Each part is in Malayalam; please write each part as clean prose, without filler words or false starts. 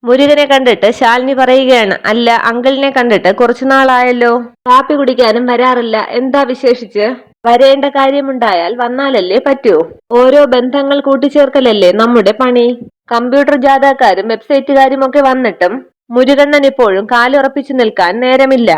മുരുകനെ കണ്ടിട്ട് ശാലിനി പറയുകയാണ്, അല്ല അങ്കിളിനെ കണ്ടിട്ട് കുറച്ചു നാളായല്ലോ, കാപ്പി കുടിക്കാനും വരാറില്ല, എന്താ വിശേഷിച്ച്? വരേണ്ട കാര്യമുണ്ടായാൽ വന്നാലല്ലേ പറ്റൂ. ഓരോ ബന്ധങ്ങൾ കൂട്ടിച്ചേർക്കലല്ലേ നമ്മുടെ പണി. കമ്പ്യൂട്ടർ ജാഥക്കാരും വെബ്സൈറ്റുകാരും ഒക്കെ വന്നിട്ടും മുരുകണ്ണൻ ഇപ്പോഴും കാലുറപ്പിച്ചു നിൽക്കാൻ നേരമില്ല.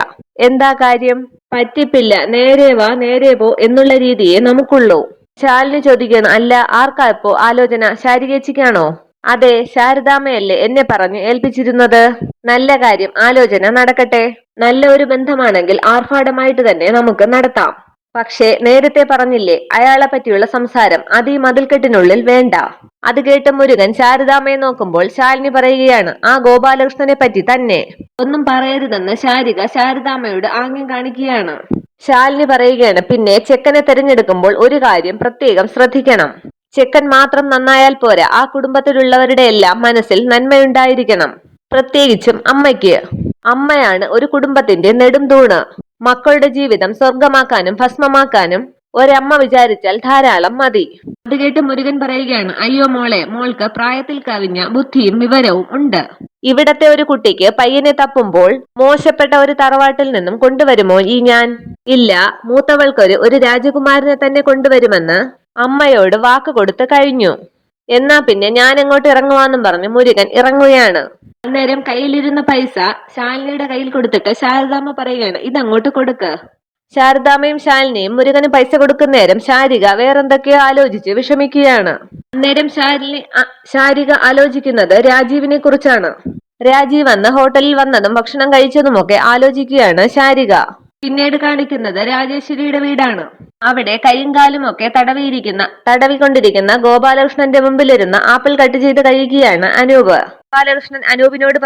എന്താ കാര്യം? പറ്റിപ്പില്ല, നേരെ വാ നേരെ പോ എന്നുള്ള രീതിയെ നമുക്കുള്ളൂ. ശാലിനി ചോദിക്കണം, അല്ല ആർക്കാ ഇപ്പോ ആലോചന? ശാരികേച്ചിക്കാണോ? അതെ, ശാരദാമ്മയല്ലേ എന്നെ പറഞ്ഞു ഏൽപ്പിച്ചിരുന്നത്. നല്ല കാര്യം, ആലോചന നടക്കട്ടെ. നല്ല ഒരു ബന്ധമാണെങ്കിൽ ആർഭാടമായിട്ട് തന്നെ നമുക്ക് നടത്താം. പക്ഷേ നേരത്തെ പറഞ്ഞില്ലേ, അയാളെ പറ്റിയുള്ള സംസാരം അത് ഈ മതിൽക്കെട്ടിനുള്ളിൽ വേണ്ട. അത് കേട്ട് മുരുകൻ ശാരദാമ്മയെ നോക്കുമ്പോൾ ശാലിനി പറയുകയാണ്, ആ ഗോപാലകൃഷ്ണനെ പറ്റി തന്നെ. ഒന്നും പറയരുതെന്ന് ശാരിക ശാരദാമ്മയോട് ആംഗ്യം കാണിക്കുകയാണ്. ശാലിനി പറയുകയാണ്, പിന്നെ ചെക്കനെ തിരഞ്ഞെടുക്കുമ്പോൾ ഒരു കാര്യം പ്രത്യേകം ശ്രദ്ധിക്കണം. ചെക്കൻ മാത്രം നന്നായാൽ പോരാ, ആ കുടുംബത്തിലുള്ളവരുടെ എല്ലാം മനസ്സിൽ നന്മയുണ്ടായിരിക്കണം. പ്രത്യേകിച്ചും അമ്മയ്ക്ക്. അമ്മയാണ് ഒരു കുടുംബത്തിന്റെ നെടും തൂണ്. മക്കളുടെ ജീവിതം സ്വർഗമാക്കാനും ഭസ്മമാക്കാനും ഒരമ്മ വിചാരിച്ചാൽ ധാരാളം മതി. അത് കേട്ട് മുരുകൻ പറയുകയാണ്, അയ്യോ മോളെ, മോൾക്ക് പ്രായത്തിൽ കവിഞ്ഞ ബുദ്ധിയും വിവരവും ഉണ്ട്. ഇവിടത്തെ ഒരു കുട്ടിക്ക് പയ്യനെ തപ്പുമ്പോൾ മോശപ്പെട്ട ഒരു തറവാട്ടിൽ നിന്നും കൊണ്ടുവരുമോ ഈ ഞാൻ? ഇല്ല, മൂത്തവൾക്കൊരു ഒരു രാജകുമാരനെ തന്നെ കൊണ്ടുവരുമെന്ന് അമ്മയോട് വാക്ക് കൊടുത്തു കഴിഞ്ഞു. എന്നാ പിന്നെ ഞാൻ എങ്ങോട്ട് ഇറങ്ങുവാന്നും പറഞ്ഞ് മുരുകൻ ഇറങ്ങുകയാണ്. അന്നേരം കയ്യിലിരുന്ന പൈസ ശാലിനിയുടെ കയ്യിൽ കൊടുത്തിട്ട് ശാരദാമ്മ പറയുകയാണ്, ഇതങ്ങോട്ട് കൊടുക്ക്. ശാരദാമ്മയും ശാലിനിയും മുരുകന് പൈസ കൊടുക്കുന്നേരം ശാരിക വേറെന്തൊക്കെയോ ആലോചിച്ച് വിഷമിക്കുകയാണ്. അന്നേരം ശാരിക ആലോചിക്കുന്നത് രാജീവിനെ കുറിച്ചാണ്. രാജീവ് വന്ന് ഹോട്ടലിൽ വന്നതും ഭക്ഷണം കഴിച്ചതുമൊക്കെ ആലോചിക്കുകയാണ് ശാരിക. പിന്നീട് കാണിക്കുന്നത് രാജേശ്വരിയുടെ വീടാണ്. അവിടെ കൈയും കാലും ഒക്കെ തടവിക്കൊണ്ടിരിക്കുന്ന ഗോപാലകൃഷ്ണന്റെ മുമ്പിലിരുന്ന് ആപ്പിൾ കട്ട് ചെയ്ത് കഴിക്കുകയാണ് അനൂപ്. ഗോപാലകൃഷ്ണൻ അനൂപിനോട്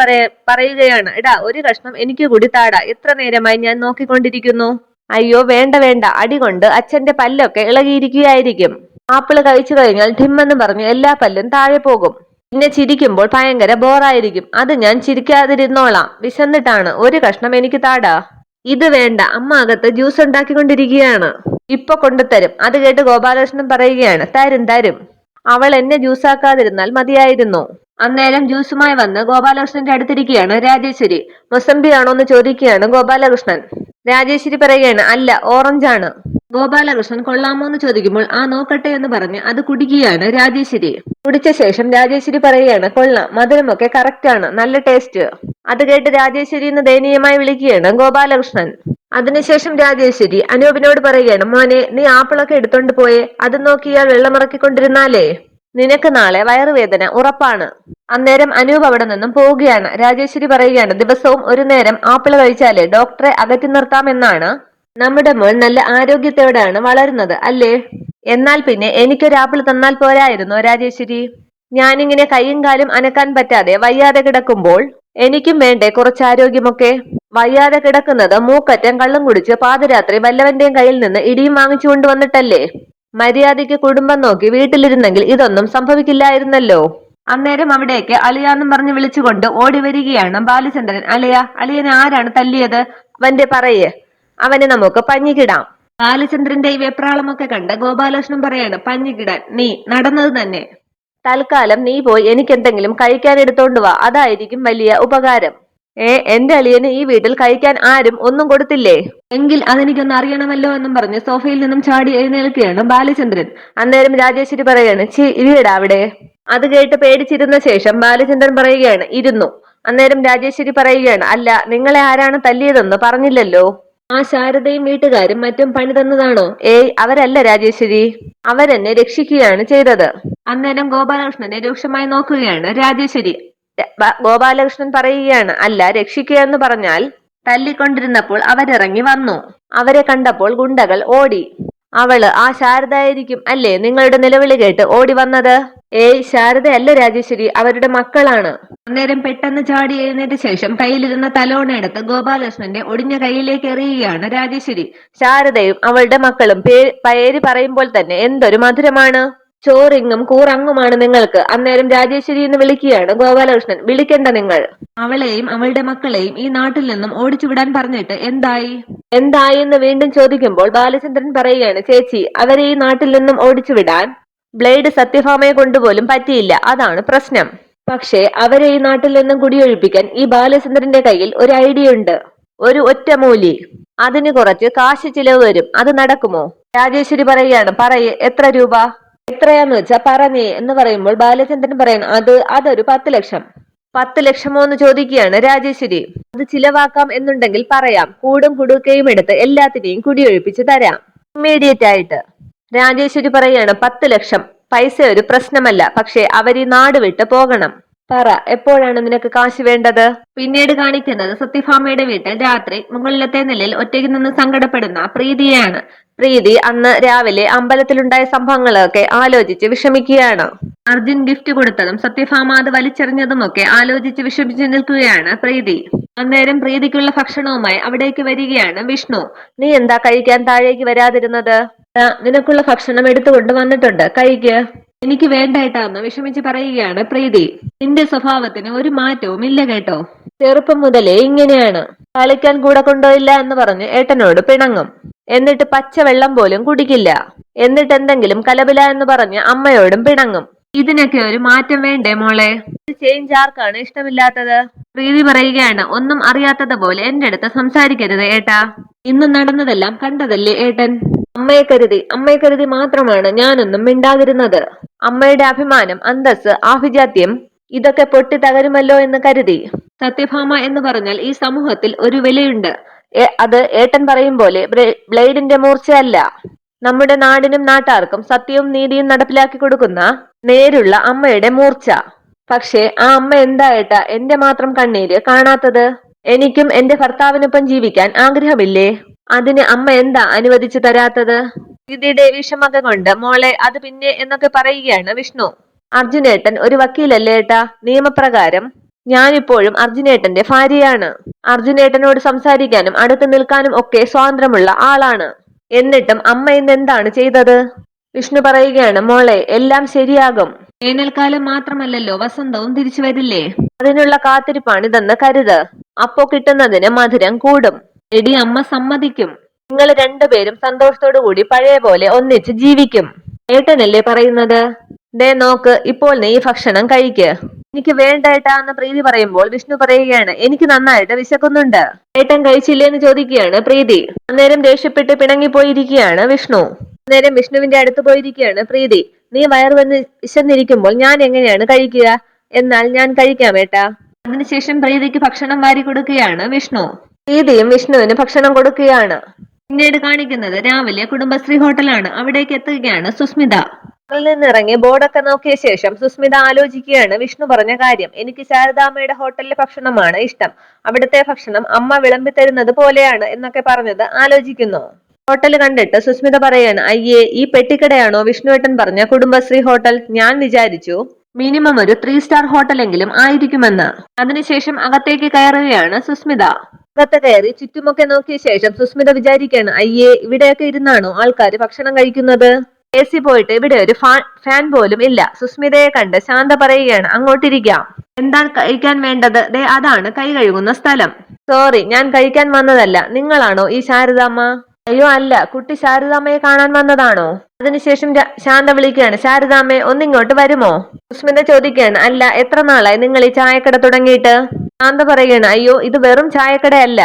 പറയുകയാണ്, എടാ ഒരു കഷ്ണം എനിക്ക് കൂടി താടാ, എത്ര നേരമായി ഞാൻ നോക്കിക്കൊണ്ടിരിക്കുന്നു. അയ്യോ വേണ്ട വേണ്ട, അടികൊണ്ട് അച്ഛന്റെ പല്ലൊക്കെ ഇളകിയിരിക്കുകയായിരിക്കും. ആപ്പിള് കഴിച്ചു കഴിഞ്ഞാൽ ധിമ്മെന്ന് പറഞ്ഞു എല്ലാ പല്ലും താഴെ പോകും. പിന്നെ ചിരിക്കുമ്പോൾ ഭയങ്കര ബോറായിരിക്കും. അത് ഞാൻ ചിരിക്കാതിരുന്നോളാം, വിശന്നിട്ടാണ്, ഒരു കഷ്ണം എനിക്ക് താടാ. ഇത് വേണ്ട, അമ്മ അകത്ത് ജ്യൂസ് ഉണ്ടാക്കിക്കൊണ്ടിരിക്കുകയാണ്, ഇപ്പൊ കൊണ്ടുതരും. അത് കേട്ട് ഗോപാലകൃഷ്ണൻ പറയുകയാണ്, തരും തരും, അവൾ എന്നെ ജ്യൂസാക്കാതിരുന്നാൽ മതിയായിരുന്നു. അന്നേരം ജ്യൂസുമായി വന്ന് ഗോപാലകൃഷ്ണന്റെ അടുത്തിരിക്കുകയാണ് രാജേശ്വരി. മൊസംബി ആണോന്ന് ചോദിക്കുകയാണ് ഗോപാലകൃഷ്ണൻ. രാജേശ്വരി പറയുകയാണ്, അല്ല ഓറഞ്ചാണ്. ഗോപാലകൃഷ്ണൻ കൊള്ളാമോന്ന് ചോദിക്കുമ്പോൾ ആ നോക്കട്ടെ എന്ന് പറഞ്ഞ് അത് കുടിക്കുകയാണ് രാജേശ്വരി. കുടിച്ച ശേഷം രാജേശ്വരി പറയുകയാണ്, കൊള്ളാം, മധുരമൊക്കെ കറക്റ്റ് ആണ്, നല്ല ടേസ്റ്റ്. അത് കേട്ട് രാജേശ്വരി എന്ന് ദയനീയമായി വിളിക്കുകയാണ് ഗോപാലകൃഷ്ണൻ. അതിനുശേഷം രാജേശ്വരി അനൂപിനോട് പറയുകയാണ്, മോനെ നീ ആപ്പിളൊക്കെ എടുത്തോണ്ട് പോയേ, അത് നോക്കിയാൽ വെള്ളമിറക്കിക്കൊണ്ടിരുന്നാലേ നിനക്ക് നാളെ വയറുവേദന ഉറപ്പാണ്. അന്നേരം അനൂപ് അവിടെ നിന്നും പോവുകയാണ്. രാജേശ്വരി പറയുകയാണ്, ദിവസവും ഒരു നേരം ആപ്പിൾ കഴിച്ചാലേ ഡോക്ടറെ അകറ്റി നിർത്താമെന്നാണ്. നമ്മുടെ മോൻ നല്ല ആരോഗ്യത്തോടെയാണ് വളരുന്നത് അല്ലേ? എന്നാൽ പിന്നെ എനിക്കൊരു ആപ്പിൾ തന്നാൽ പോരായിരുന്നോ രാജേശ്വരി? ഞാനിങ്ങനെ കൈയും കാലും അനക്കാൻ പറ്റാതെ വയ്യാതെ കിടക്കുമ്പോൾ എനിക്കും വേണ്ടേ കുറച്ച് ആരോഗ്യമൊക്കെ? വയ്യാതെ കിടക്കുന്നത് മൂക്കറ്റം കള്ളും കുടിച്ച് പാതിരാത്രി വല്ലവന്റെയും കയ്യിൽ നിന്ന് ഇടിയും വാങ്ങിച്ചു കൊണ്ടുവന്നിട്ടല്ലേ? മര്യാദയ്ക്ക് കുടുംബം നോക്കി വീട്ടിലിരുന്നെങ്കിൽ ഇതൊന്നും സംഭവിക്കില്ലായിരുന്നല്ലോ. അന്നേരം അവിടേക്ക് അളിയാന്നും പറഞ്ഞ് വിളിച്ചുകൊണ്ട് ഓടി വരികയാണ് ബാലചന്ദ്രൻ. അളിയനെ ആരാണ് തല്ലിയത്? അവന്റെ പറയേ, അവനെ നമുക്ക് പഞ്ഞിക്കിടാം. ബാലചന്ദ്രന്റെ ഈ വെപ്രാളമൊക്കെ കണ്ട് ഗോപാലകൃഷ്ണൻ പറയാണ്, പഞ്ഞിക്കിടാൻ നീ നടന്നത് തന്നെ. തൽക്കാലം നീ പോയി എനിക്കെന്തെങ്കിലും കഴിക്കാൻ എടുത്തോണ്ട് വാ, അതായിരിക്കും വലിയ ഉപകാരം. എന്റെ അളിയന് ഈ വീട്ടിൽ കഴിക്കാൻ ആരും ഒന്നും കൊടുത്തില്ലേ? എങ്കിൽ അതെനിക്കൊന്ന് അറിയണമല്ലോ എന്നും പറഞ്ഞ് സോഫയിൽ നിന്നും ചാടി എഴുന്നേൽക്കുകയാണ് ബാലചന്ദ്രൻ. അന്നേരം രാജേശ്വരി പറയാണ്, ഇരിയടാ അവിടെ. അത് കേട്ട് പേടിച്ചിരുന്ന ശേഷം ബാലചന്ദ്രൻ പറയുകയാണ്, ഇരുന്നു. അന്നേരം രാജേശ്വരി പറയുകയാണ്, അല്ല നിങ്ങളെ ആരാണ് തല്ലിയതെന്ന് പറഞ്ഞില്ലല്ലോ. ആ ശാരദയും വീട്ടുകാരും മറ്റും പണി തന്നതാണോ? അവരല്ല രാജേശ്വരി, അവരെന്നെ രക്ഷിക്കുകയാണ് ചെയ്തത്. അന്നേരം ഗോപാലകൃഷ്ണനെ രൂക്ഷമായി നോക്കുകയാണ് രാജേശ്വരി. ഗോപാലകൃഷ്ണൻ പറയുകയാണ്, അല്ല രക്ഷിക്കുക എന്ന് പറഞ്ഞാൽ തല്ലിക്കൊണ്ടിരുന്നപ്പോൾ അവരിറങ്ങി വന്നു, അവരെ കണ്ടപ്പോൾ ഗുണ്ടകൾ ഓടി. അവള് ആ ശാരദയായിരിക്കും അല്ലേ നിങ്ങളുടെ നിലവിളി കേട്ട് ഓടി വന്നത്? ശാരദയല്ല രാജേശ്വരി, അവരുടെ മക്കളാണ്. അന്നേരം പെട്ടെന്ന് ചാടി എഴുന്നേറ്റ ശേഷം കയ്യിലിരുന്ന തലോണെടുത്ത് ഗോപാലകൃഷ്ണന്റെ ഒടിഞ്ഞ കയ്യിലേക്ക് എറിയുകയാണ് രാജേശ്വരി. ശാരദയും അവളുടെ മക്കളും പേര് പറയുമ്പോൾ തന്നെ എന്തൊരു മധുരമാണ്. ചോറിങ്ങും കൂറങ്ങുമാണ് നിങ്ങൾക്ക്. അന്നേരം രാജേശ്വരി എന്ന് വിളിക്കുകയാണ് ഗോപാലകൃഷ്ണൻ. വിളിക്കണ്ട നിങ്ങൾ. അവളെയും അവളുടെ മക്കളെയും ഈ നാട്ടിൽ നിന്നും ഓടിച്ചുവിടാൻ പറഞ്ഞിട്ട് എന്തായി എന്ന് വീണ്ടും ചോദിക്കുമ്പോൾ ബാലചന്ദ്രൻ പറയുകയാണ്, ചേച്ചി അവരെ ഈ നാട്ടിൽ നിന്നും ഓടിച്ചുവിടാൻ ബ്ലേഡ് സത്യഭാമയെ കൊണ്ടുപോലും പറ്റിയില്ല, അതാണ് പ്രശ്നം. പക്ഷേ അവരെ ഈ നാട്ടിൽ നിന്നും കുടിയൊഴിപ്പിക്കാൻ ഈ ബാലചന്ദ്രന്റെ കയ്യിൽ ഒരു ഐഡിയ ഉണ്ട്. ഒരു ഒറ്റമൂലി. അതിന് കുറച്ച് കാശ് ചിലവ് വരും. അത് നടക്കുമോ? രാജേശ്വരി പറയുകയാണ്, പറയ്, എത്ര രൂപ? എത്രയാന്ന് വെച്ചാ പറഞ്ഞേ എന്ന് പറയുമ്പോൾ ബാലചന്ദ്രൻ പറയണം, അതൊരു 10 ലക്ഷം. 10 ലക്ഷമോ എന്ന് ചോദിക്കുകയാണ് രാജേശ്വരി. അത് ചിലവാക്കാം എന്നുണ്ടെങ്കിൽ പറയാം. കൂടും കുടുക്കയും എടുത്ത് എല്ലാത്തിനെയും കുടിയൊഴിപ്പിച്ച് തരാം, ഇമ്മീഡിയറ്റ് ആയിട്ട്. രാജേശ്വരി പറയാണ്, 10 ലക്ഷം പൈസ ഒരു പ്രശ്നമല്ല, പക്ഷേ അവർ ഈ നാട് വിട്ട് പോകണം. പറ, എപ്പോഴാണ് നിനക്ക് കാശ് വേണ്ടത്? പിന്നീട് കാണിക്കുന്നത് സത്യഭാമയുടെ വീട്ടിൽ രാത്രി മുകളിലത്തെ നിലയിൽ ഒറ്റയ്ക്ക് നിന്ന് സങ്കടപ്പെടുന്ന പ്രീതിയെയാണ്. പ്രീതി അന്ന് രാവിലെ അമ്പലത്തിലുണ്ടായ സംഭവങ്ങളൊക്കെ ആലോചിച്ച് വിഷമിക്കുകയാണ്. അർജുൻ ഗിഫ്റ്റ് കൊടുത്തതും സത്യഭാമ അത് വലിച്ചെറിഞ്ഞതുമൊക്കെ ആലോചിച്ച് വിഷമിച്ചു നിൽക്കുകയാണ് പ്രീതി. അന്നേരം പ്രീതിക്കുള്ള ഭക്ഷണവുമായി അവിടേക്ക് വരികയാണ് വിഷ്ണു. നീ എന്താ കഴിക്കാൻ താഴേക്ക് വരാതിരുന്നത്? നിനക്കുള്ള ഭക്ഷണം എടുത്തുകൊണ്ട് വന്നിട്ടുണ്ട്, കഴിക്ക്. എനിക്ക് വേണ്ടായിട്ടാന്ന് വിഷമിച്ച് പറയുകയാണ് പ്രീതി. നിന്റെ സ്വഭാവത്തിന് ഒരു മാറ്റവും ഇല്ല കേട്ടോ. ചെറുപ്പം മുതലേ ഇങ്ങനെയാണ്. കളിക്കാൻ കൂടെ കൊണ്ടുപോയില്ല എന്ന് പറഞ്ഞ് ഏട്ടനോട് പിണങ്ങും. എന്നിട്ട് പച്ചവെള്ളം പോലും കുടിക്കില്ല. എന്നിട്ട് എന്തെങ്കിലും കലപില എന്ന് പറഞ്ഞ് അമ്മയോടും പിണങ്ങും. ഇതിനൊക്കെ ഒരു മാറ്റം വേണ്ടേ മോളെ? ചേഞ്ച് ആർക്കാണ് ഇഷ്ടമില്ലാത്തത്? പ്രീതി പറയുകയാണ്, ഒന്നും അറിയാത്തത് പോലെ എന്റെ അടുത്ത് സംസാരിക്കരുത് ഏട്ടാ. ഇന്ന് നടന്നതെല്ലാം കണ്ടതല്ലേ ഏട്ടൻ? അമ്മയെ കരുതി മാത്രമാണ് ഞാനൊന്നും മിണ്ടാതിരുന്നത്. അമ്മയുടെ അഭിമാനം, അന്തസ്, ആഭിജാത്യം ഇതൊക്കെ പൊട്ടി തകരുമല്ലോ എന്ന് കരുതി. സത്യഭാമ എന്ന് പറഞ്ഞാൽ ഈ സമൂഹത്തിൽ ഒരു വിലയുണ്ട്. അത് ഏട്ടൻ പറയും പോലെ ബ്ലേഡിന്റെ മൂർച്ചയല്ല. നമ്മുടെ നാടിനും നാട്ടാർക്കും സത്യവും നീതിയും നടപ്പിലാക്കി കൊടുക്കുന്ന നേരുള്ള അമ്മയുടെ മൂർച്ച. പക്ഷേ ആ അമ്മ എന്താ ഏട്ടാ എന്റെ മാത്രം കണ്ണീര് കാണാത്തത്? എനിക്കും എന്റെ ഭർത്താവിനൊപ്പം ജീവിക്കാൻ ആഗ്രഹമില്ലേ? അതിന് അമ്മ എന്താ അനുവദിച്ചു തരാത്തത്? ഇതിയുടെ വിഷമത കൊണ്ട് മോളെ അത് പിന്നെ എന്നൊക്കെ പറയുകയാണ് വിഷ്ണു. അർജുനേട്ടൻ ഒരു വക്കീലല്ലേ ഏട്ടാ? നിയമപ്രകാരം ഞാനിപ്പോഴും അർജുനേട്ടന്റെ ഭാര്യയാണ്. അർജുനേട്ടനോട് സംസാരിക്കാനും അടുത്ത് നിൽക്കാനും ഒക്കെ സ്വാതന്ത്ര്യമുള്ള ആളാണ്. എന്നിട്ടും അമ്മ ഇന്ന് എന്താണ് ചെയ്തത്? വിഷ്ണു പറയുകയാണ്, മോളെ എല്ലാം ശരിയാകും. വേനൽക്കാലം മാത്രമല്ലല്ലോ, വസന്തവും തിരിച്ചു വരില്ലേ? അതിനുള്ള കാത്തിരിപ്പാണിതെന്ന് കരുത്. അപ്പോ കിട്ടുന്നതിന് മധുരം കൂടും. എടി, അമ്മ സമ്മതിക്കും. നിങ്ങൾ രണ്ടുപേരും സന്തോഷത്തോടു കൂടി പഴയ പോലെ ഒന്നിച്ച് ജീവിക്കും. ഏട്ടനല്ലേ പറയുന്നത്? ദേ നോക്ക്, ഇപ്പോൾ നീ ഈ ഭക്ഷണം കഴിക്ക്. എനിക്ക് വേണ്ട ഏട്ടാ എന്ന് പ്രീതി പറയുമ്പോൾ വിഷ്ണു പറയുകയാണ്, എനിക്ക് നന്നായിട്ട് വിശക്കുന്നുണ്ട്. ഏട്ടൻ കഴിച്ചില്ലേന്ന് ചോദിക്കുകയാണ് പ്രീതി. അന്നേരം ദേഷ്യപ്പെട്ട് പിണങ്ങിപ്പോയിരിക്കുകയാണ് വിഷ്ണു. അന്നേരം വിഷ്ണുവിന്റെ അടുത്ത് പോയിരിക്കുകയാണ് പ്രീതി. നീ വയറ് വന്ന് വിശന്നിരിക്കുമ്പോൾ ഞാൻ എങ്ങനെയാണ് കഴിക്കുക? എന്നാൽ ഞാൻ കഴിക്കാം ഏട്ടാ. അതിനുശേഷം പ്രീതിക്ക് ഭക്ഷണം വാരി കൊടുക്കുകയാണ് വിഷ്ണു. പ്രീതിയും വിഷ്ണുവിന് ഭക്ഷണം കൊടുക്കുകയാണ്. പിന്നീട് കാണിക്കുന്നത് രാവിലെ കുടുംബശ്രീ ഹോട്ടലാണ്. അവിടേക്ക് എത്തുകയാണ് സുസ്മിത. ഹോട്ടലിൽ നിന്നിറങ്ങി ബോർഡൊക്കെ നോക്കിയ ശേഷം സുസ്മിത ആലോചിക്കുകയാണ് വിഷ്ണു പറഞ്ഞ കാര്യം. എനിക്ക് ശാരദാമ്മയുടെ ഹോട്ടലിലെ ഭക്ഷണമാണ് ഇഷ്ടം. അവിടുത്തെ ഭക്ഷണം അമ്മ വിളമ്പി തരുന്നത് പോലെയാണ് എന്നൊക്കെ പറഞ്ഞത് ആലോചിക്കുന്നു. ഹോട്ടൽ കണ്ടിട്ട് സുസ്മിത പറയാണ്, അയ്യേ, ഈ പെട്ടിക്കടയാണോ വിഷ്ണുവേട്ടൻ പറഞ്ഞ കുടുംബശ്രീ ഹോട്ടൽ? ഞാൻ വിചാരിച്ചു മിനിമം ഒരു 3 സ്റ്റാർ ഹോട്ടലെങ്കിലും ആയിരിക്കുമെന്ന്. അതിനുശേഷം അകത്തേക്ക് കയറുകയാണ് സുസ്മിത. അകത്ത് കയറി ചുറ്റുമൊക്കെ നോക്കിയ ശേഷം സുസ്മിത വിചാരിക്കുകയാണ്, അയ്യേ, ഇവിടെയൊക്കെ ഇരുന്നാണോ ആൾക്കാർ ഭക്ഷണം കഴിക്കുന്നത്? AC പോയിട്ട് ഇവിടെ ഒരു ഫാൻ പോലും ഇല്ല. സുസ്മിതയെ കണ്ട് ശാന്ത പറയുകയാണ്, അങ്ങോട്ടിരിക്കാം. എന്താണ് കഴിക്കാൻ വേണ്ടത്? ദേ അതാണ് കൈ കഴുകുന്ന സ്ഥലം. സോറി, ഞാൻ കഴിക്കാൻ വന്നതല്ല. നിങ്ങളാണോ ഈ ശാരദാമ്മ? അയ്യോ അല്ല, കുട്ടി ശാരദാമ്മയെ കാണാൻ വന്നതാണോ? അതിനുശേഷം ശാന്ത വിളിക്കുകയാണ്, ശാരദാമ്മയെ ഒന്നിങ്ങോട്ട് വരുമോ? സുസ്മിത ചോദിക്കുകയാണ്, അല്ല, എത്ര നാളായി നിങ്ങൾ ഈ ചായക്കട തുടങ്ങിയിട്ട്? ശാന്ത പറയുകയാണ്, അയ്യോ, ഇത് വെറും ചായക്കടയല്ല.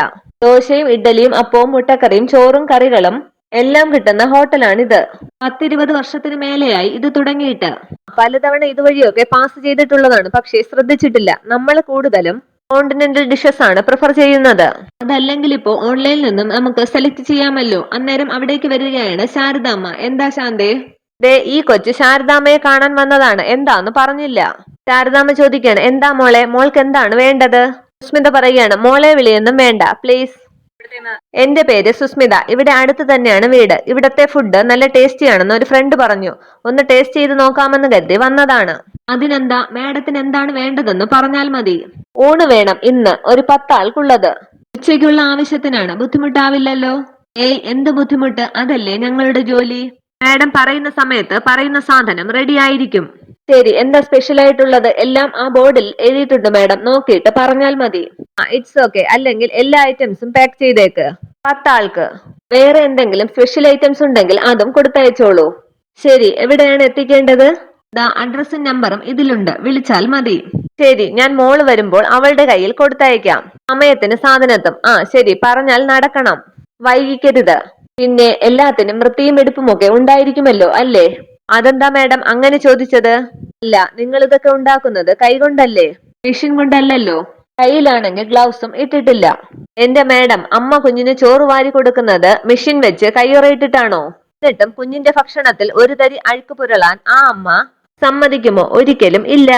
ദോശയും ഇഡ്ഡലിയും അപ്പവും മുട്ടക്കറിയും ചോറും കറികളും എല്ലാം കിട്ടുന്ന ഹോട്ടലാണിത്. 10-20 വർഷത്തിന് മേലെയായി ഇത് തുടങ്ങിയിട്ട്. പലതവണ ഇതുവഴിയൊക്കെ പാസ് ചെയ്തിട്ടുള്ളതാണ്, പക്ഷേ ശ്രദ്ധിച്ചിട്ടില്ല. നമ്മൾ കൂടുതലും കോണ്ടിനെന്റൽ ഡിഷസ് ആണ് പ്രിഫർ ചെയ്യുന്നത്. അതല്ലെങ്കിൽ ഇപ്പോ ഓൺലൈനിൽ നിന്നും നമുക്ക് സെലക്ട് ചെയ്യാമല്ലോ. അന്നേരം അവിടേക്ക് വരികയാണ് ശാരദാമ്മ. എന്താ ശാന്തേ? ദേ ഈ കൊച്ചു ശാരദാമ്മയെ കാണാൻ വന്നതാണ്. എന്താന്ന് പറഞ്ഞില്ല. ശാരദാമ്മ ചോദിക്കുകയാണ്, എന്താ മോളെ, മോൾക്ക് എന്താണ് വേണ്ടത്? സുസ്മിത പറയുകയാണ്, മോളെ വിളിയൊന്നും വേണ്ട പ്ലീസ്. എന്റെ പേര് സുസ്മിത. ഇവിടെ അടുത്ത് തന്നെയാണ് വീട്. ഇവിടത്തെ ഫുഡ് നല്ല ടേസ്റ്റി ആണെന്ന് ഒരു ഫ്രണ്ട് പറഞ്ഞു. ഒന്ന് ടേസ്റ്റ് ചെയ്ത് നോക്കാമെന്ന് കരുതി വന്നതാണ്. അതിനെന്താ, മാഡത്തിന് എന്താണ് വേണ്ടതെന്ന് പറഞ്ഞാൽ മതി. ഊണ് വേണം ഇന്ന്, ഒരു 10 ആൾക്കുള്ളത്. ഉച്ചയ്ക്കുള്ള ആവശ്യത്തിനാണ്, ബുദ്ധിമുട്ടാവില്ലല്ലോ? ഏയ്, എന്ത് ബുദ്ധിമുട്ട്? അതല്ലേ ഞങ്ങളുടെ ജോലി. മാഡം പറയുന്ന സമയത്ത് പറയുന്ന സാധനം റെഡി ആയിരിക്കും. ശരി, എന്താ സ്പെഷ്യൽ ആയിട്ടുള്ളത്? എല്ലാം ആ ബോർഡിൽ എഴുതിയിട്ടുണ്ട് മാഡം, നോക്കിയിട്ട് പറഞ്ഞാൽ മതി. It's okay. അല്ലെങ്കിൽ എല്ലാ ഐറ്റംസും പാക്ക് ചെയ്തേക്ക്. 10 ആൾക്ക്. വേറെ എന്തെങ്കിലും സ്പെഷ്യൽ ഐറ്റംസ് ഉണ്ടെങ്കിൽ അതും കൊടുത്തയച്ചോളൂ. ശരി, എവിടെയാണ് എത്തിക്കേണ്ടത്? അഡ്രസ്സും നമ്പറും ഇതിലുണ്ട്, വിളിച്ചാൽ മതി. ശരി, ഞാൻ മോള് വരുമ്പോൾ അവളുടെ കയ്യിൽ കൊടുത്തയക്കാം. സമയത്തിന് സാധനത്തും. ആ ശരി, പറഞ്ഞാൽ നടക്കണം. വൈകിക്കരുത്. പിന്നെ എല്ലാത്തിനും വൃത്തിയും വെടുപ്പുമൊക്കെ ഉണ്ടായിരിക്കുമല്ലോ അല്ലേ? അതെന്താ മാഡം അങ്ങനെ ചോദിച്ചത്? അല്ല, നിങ്ങൾ ഇതൊക്കെ ഉണ്ടാക്കുന്നത് കൈകൊണ്ടല്ലേ, മെഷീൻ കൊണ്ടല്ലല്ലോ. കയ്യിലാണെങ്കിൽ ഗ്ലൗസും ഇട്ടിട്ടില്ല. എന്റെ മാഡം, അമ്മ കുഞ്ഞിന് ചോറ് വാരി കൊടുക്കുന്നത് മെഷീൻ വെച്ച് കയ്യുറയിട്ടിട്ടാണോ? എന്നിട്ടും കുഞ്ഞിന്റെ ഭക്ഷണത്തിൽ ഒരു തരി അഴുക്ക് പുരളാൻ ആ അമ്മ സമ്മതിക്കുമോ? ഒരിക്കലും ഇല്ല.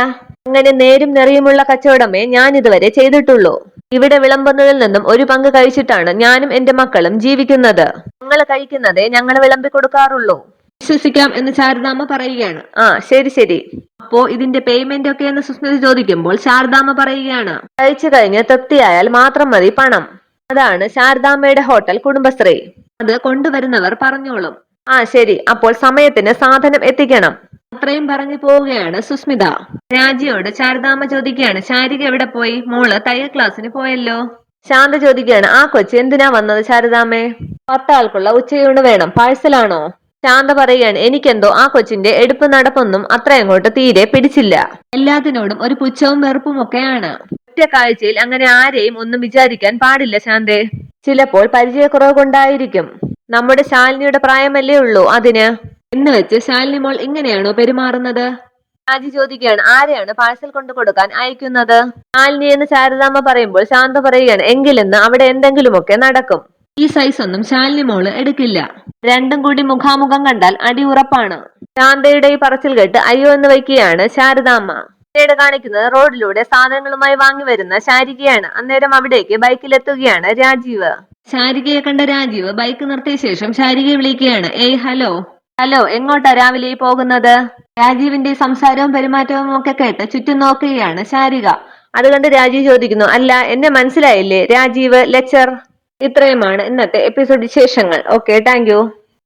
അങ്ങനെ നേരും നെറിയുമുള്ള കച്ചവടമേ ഞാൻ ഇതുവരെ ചെയ്തിട്ടുള്ളൂ. ഇവിടെ വിളമ്പുന്നതിൽ നിന്നും ഒരു പങ്ക് കഴിച്ചിട്ടാണ് ഞാനും എന്റെ മക്കളും ജീവിക്കുന്നത്. ഞങ്ങൾ കഴിക്കുന്നതേ ഞങ്ങൾ വിളമ്പി കൊടുക്കാറുള്ളൂ. വിശ്വസിക്കാം എന്ന് ശാരദാമ്മ പറയുകയാണ്. ആ ശരി ശരി, അപ്പോ ഇതിന്റെ പേയ്മെന്റ് ഒക്കെ എന്ന് സുസ്മിത ചോദിക്കുമ്പോൾ ശാരദാമ്മ പറയുകയാണ്, കഴിച്ചു കഴിഞ്ഞ് തൃപ്തിയായാൽ മാത്രം മതി പണം. അതാണ് ശാരദാമ്മയുടെ ഹോട്ടൽ കുടുംബശ്രീ. അത് കൊണ്ടുവരുന്നവർ പറഞ്ഞോളും. ആ ശരി, അപ്പോൾ സമയത്തിന് സാധനം എത്തിക്കണം. അത്രയും പറഞ്ഞു പോവുകയാണ് സുസ്മിത. രാജിയോട് ശാരദാമ്മ ചോദിക്കുകയാണ്, ശാരിക എവിടെ പോയി? മോള് തയ്യൽ ക്ലാസ്സിന് പോയല്ലോ. ശാന്ത ചോദിക്കുകയാണ്, ആ കൊച്ചി എന്തിനാ വന്നത് ശാരദാമ്മേ? 10 ആൾക്കുള്ള ഉച്ചയൂണ് വേണം, പാഴ്സലാണോ? ശാന്ത പറയുകയാണ്, എനിക്കെന്തോ ആ കൊച്ചിന്റെ എടുപ്പ് നടപ്പൊന്നും അത്രയങ്ങോട്ട് തീരെ പിടിച്ചില്ല. എല്ലാത്തിനോടും ഒരു പുച്ഛവും വെറുപ്പും ഒക്കെയാണ്. ഒറ്റ കാഴ്ചയിൽ അങ്ങനെ ആരെയും ഒന്നും വിചാരിക്കാൻ പാടില്ല ശാന്തേ. ചിലപ്പോൾ പരിചയക്കുറവ് കൊണ്ടായിരിക്കും. നമ്മുടെ ശാലിനിയുടെ പ്രായമല്ലേ ഉള്ളൂ അതിന്. എന്ന് വെച്ച് ശാലിനി മോൾ ഇങ്ങനെയാണോ പെരുമാറുന്നത്? രാജി ചോദിക്കുകയാണ്, ആരെയാണ് പാഴ്സൽ കൊണ്ടു കൊടുക്കാൻ അയക്കുന്നത്? ശാലിനി എന്ന് ശാരദാമ്മ പറയുമ്പോൾ ശാന്ത പറയുകയാണ്, എങ്കിലെന്ന് അവിടെ എന്തെങ്കിലുമൊക്കെ നടക്കും. ഈ സൈസ് ഒന്നും ശാലിനി മോള് എടുക്കില്ല. രണ്ടും കൂടി മുഖാമുഖം കണ്ടാൽ അടി ഉറപ്പാണ്. ശാന്തയുടെ ഈ പറച്ചിൽ കേട്ട് അയ്യോ എന്ന് വയ്ക്കുകയാണ് ശാരദാമ്മ. പിന്നീട് കാണിക്കുന്നത് റോഡിലൂടെ സാധനങ്ങളുമായി വാങ്ങി വരുന്ന ശാരികയാണ്. അന്നേരം അവിടേക്ക് ബൈക്കിലെത്തുകയാണ് രാജീവ്. ശാരികയെ കണ്ട രാജീവ് ബൈക്ക് നിർത്തിയ ശേഷം ശാരികയെ വിളിക്കുകയാണ്. ഏയ് ഹലോ. ഹലോ, എങ്ങോട്ടാ രാവിലെ പോകുന്നത്? രാജീവിന്റെ സംസാരവും പെരുമാറ്റവും ഒക്കെ കേട്ട് ചുറ്റും നോക്കുകയാണ് ശാരിക. അതുകൊണ്ട് രാജീവ് ചോദിക്കുന്നു, അല്ല എന്നെ മനസ്സിലായില്ലേ? രാജീവ് ലെക്ചർ. ഇത്രയുമാണ് ഇന്നത്തെ എപ്പിസോഡ് വിശേഷങ്ങൾ. Okay, thank you.